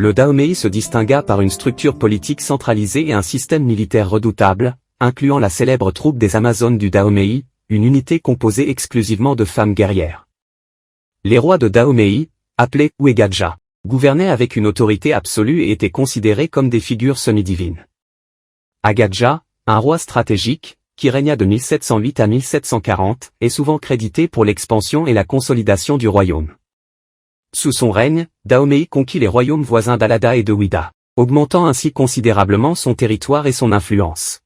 Le Dahomey se distingua par une structure politique centralisée et un système militaire redoutable, incluant la célèbre troupe des Amazones du Dahomey, une unité composée exclusivement de femmes guerrières. Les rois de Dahomey, appelés Ouégadja, gouvernaient avec une autorité absolue et étaient considérés comme des figures semi-divines. Agadja, un roi stratégique, qui régna de 1708 à 1740, est souvent crédité pour l'expansion et la consolidation du royaume. Sous son règne, Dahomey conquit les royaumes voisins d'Alada et de Ouida, augmentant ainsi considérablement son territoire et son influence.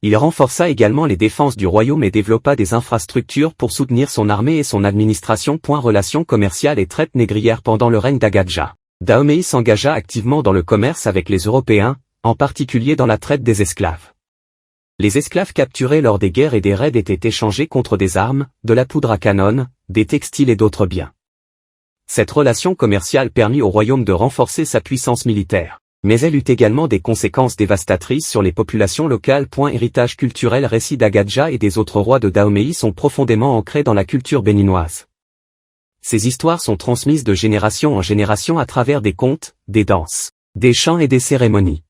Il renforça également les défenses du royaume et développa des infrastructures pour soutenir son armée et son administration. Relations commerciales et traite négrière. Pendant le règne d'Agadja, Dahomey s'engagea activement dans le commerce avec les Européens, en particulier dans la traite des esclaves. Les esclaves capturés lors des guerres et des raids étaient échangés contre des armes, de la poudre à canon, des textiles et d'autres biens. Cette relation commerciale permit au royaume de renforcer sa puissance militaire, mais elle eut également des conséquences dévastatrices sur les populations locales. Héritage culturel. Récits d'Agadja et des autres rois de Dahomey sont profondément ancrés dans la culture béninoise. Ces histoires sont transmises de génération en génération à travers des contes, des danses, des chants et des cérémonies.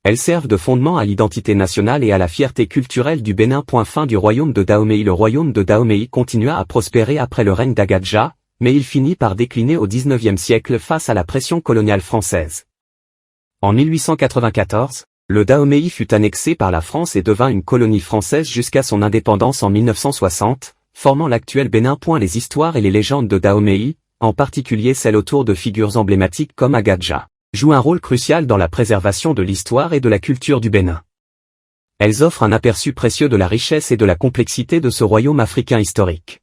Elles servent de fondement à l'identité nationale et à la fierté culturelle du Bénin. Fin du royaume de Dahomey. Le royaume de Dahomey continua à prospérer après le règne d'Agadja, mais il finit par décliner au XIXe siècle face à la pression coloniale française. En 1894, le Dahomey fut annexé par la France et devint une colonie française jusqu'à son indépendance en 1960, formant l'actuel Bénin. Les histoires et les légendes de Dahomey, en particulier celles autour de figures emblématiques comme Agadja, jouent un rôle crucial dans la préservation de l'histoire et de la culture du Bénin. Elles offrent un aperçu précieux de la richesse et de la complexité de ce royaume africain historique.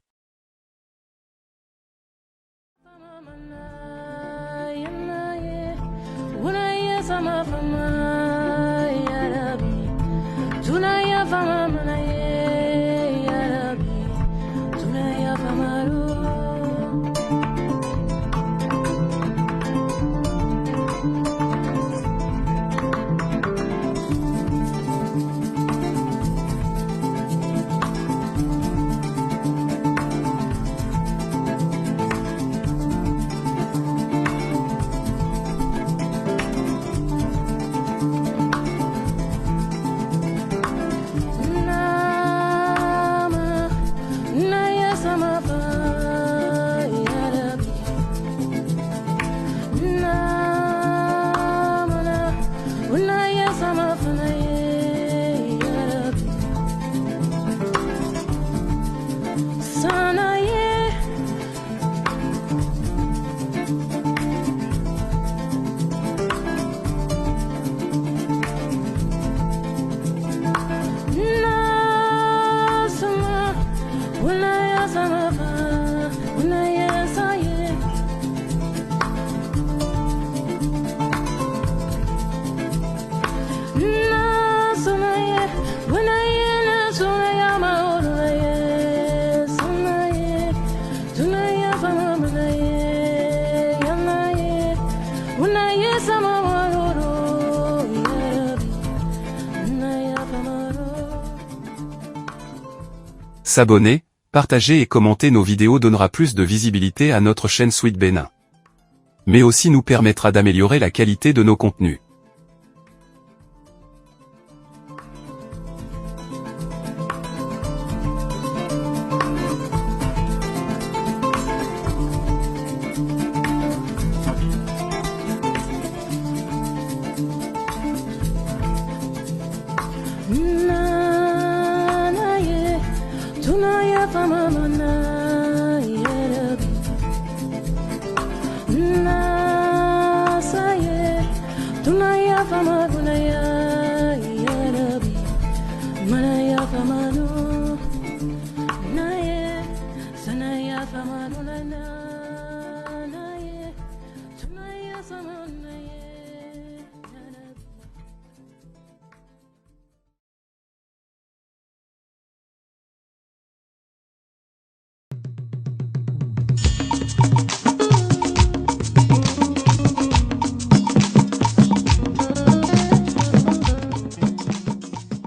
S'abonner, partager et commenter nos vidéos donnera plus de visibilité à notre chaîne Sweet Bénin. Mais aussi nous permettra d'améliorer la qualité de nos contenus. No.